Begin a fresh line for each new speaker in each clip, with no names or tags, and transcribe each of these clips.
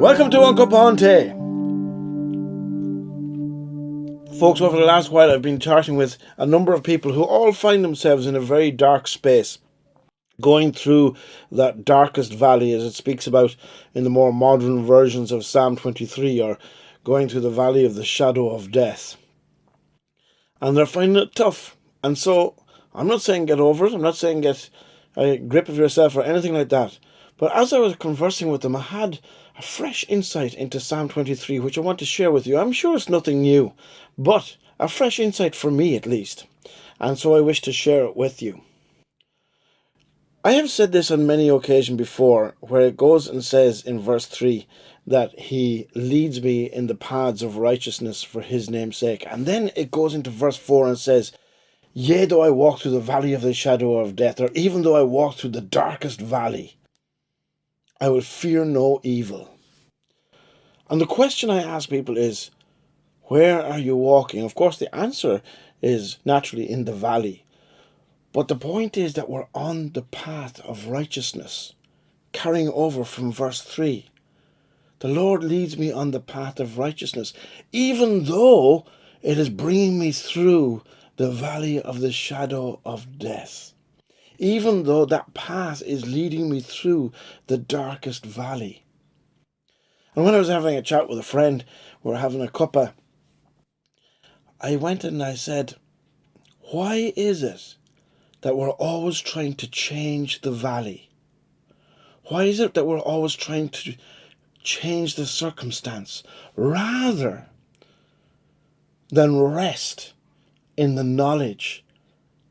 Welcome to cupán. Folks, over the last while I've been chatting with a number of people who all find themselves in a very dark space, going through that darkest valley, as it speaks about in the more modern versions of Psalm 23, or going through the valley of the shadow of death. And they're finding it tough. And so I'm not saying get over it, I'm not saying get a grip of yourself or anything like that. But as I was conversing with them, I had a fresh insight into Psalm 23, which I want to share with you. I'm sure it's nothing new, but a fresh insight for me at least. And so I wish to share it with you. I have said this on many occasions before, where it goes and says in verse 3 that he leads me in the paths of righteousness for his name's sake. And then it goes into verse 4 and says, yea, though I walk through the valley of the shadow of death, or even though I walk through the darkest valley, I will fear no evil. And the question I ask people is, where are you walking? Of course, the answer is naturally in the valley. But the point is that we're on the path of righteousness. Carrying over from verse 3. The Lord leads me on the path of righteousness, even though it is bringing me through the valley of the shadow of death. Even though that path is leading me through the darkest valley. And when I was having a chat with a friend, we were having a cuppa, I went and I said, why is it that we're always trying to change the valley? Why is it that we're always trying to change the circumstance rather than rest in the knowledge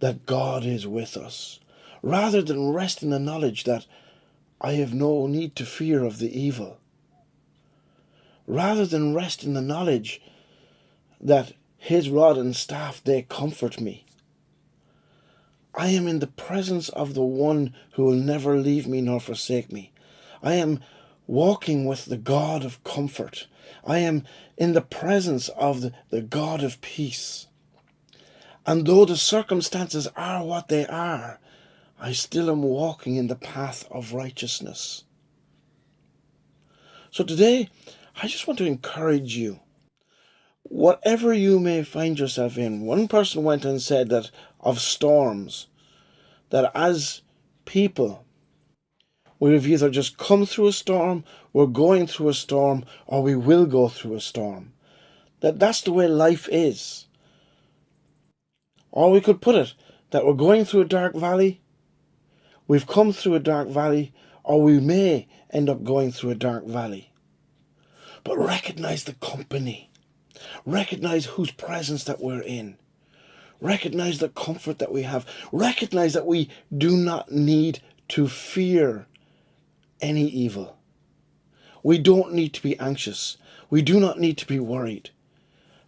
that God is with us? Rather than rest in the knowledge that I have no need to fear of the evil. Rather than rest in the knowledge that his rod and staff, they comfort me. I am in the presence of the one who will never leave me nor forsake me. I am walking with the God of comfort. I am in the presence of the God of peace. And though the circumstances are what they are, I still am walking in the path of righteousness. So today, I just want to encourage you. Whatever you may find yourself in, one person went and said that of storms, that as people, we've either just come through a storm, we're going through a storm, or we will go through a storm. That's the way life is. Or we could put it, that we're going through a dark valley, we've come through a dark valley, or we may end up going through a dark valley. But recognize the company. Recognize whose presence that we're in. Recognize the comfort that we have. Recognize that we do not need to fear any evil. We don't need to be anxious. We do not need to be worried,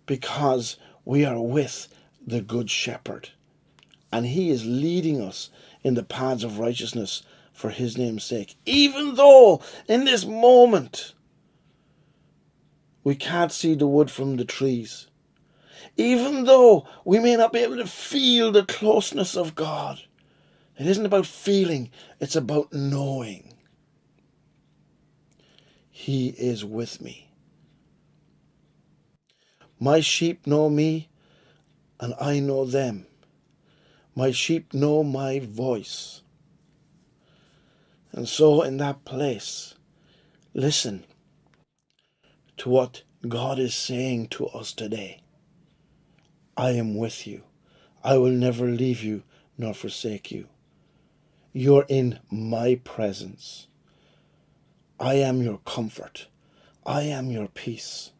because we are with the Good Shepherd. And he is leading us in the paths of righteousness for his name's sake. Even though in this moment we can't see the wood from the trees. Even though we may not be able to feel the closeness of God. It isn't about feeling, it's about knowing. He is with me. My sheep know me, and I know them. My sheep know my voice. And so in that place, listen to what God is saying to us today. I am with you. I will never leave you nor forsake you. You're in my presence. I am your comfort. I am your peace.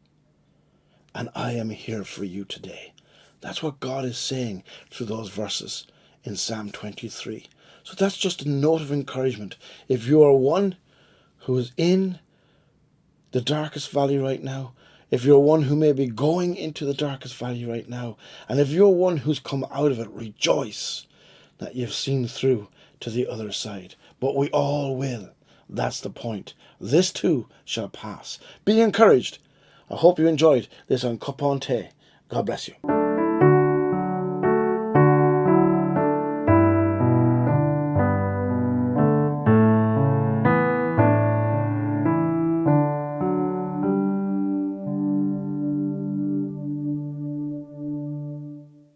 And I am here for you today. That's what God is saying through those verses in Psalm 23. So that's just a note of encouragement. If you are one who is in the darkest valley right now, if you're one who may be going into the darkest valley right now, and if you're one who's come out of it, rejoice that you've seen through to the other side. But we all will. That's the point. This too shall pass. Be encouraged. I hope you enjoyed this on cupán. God bless you.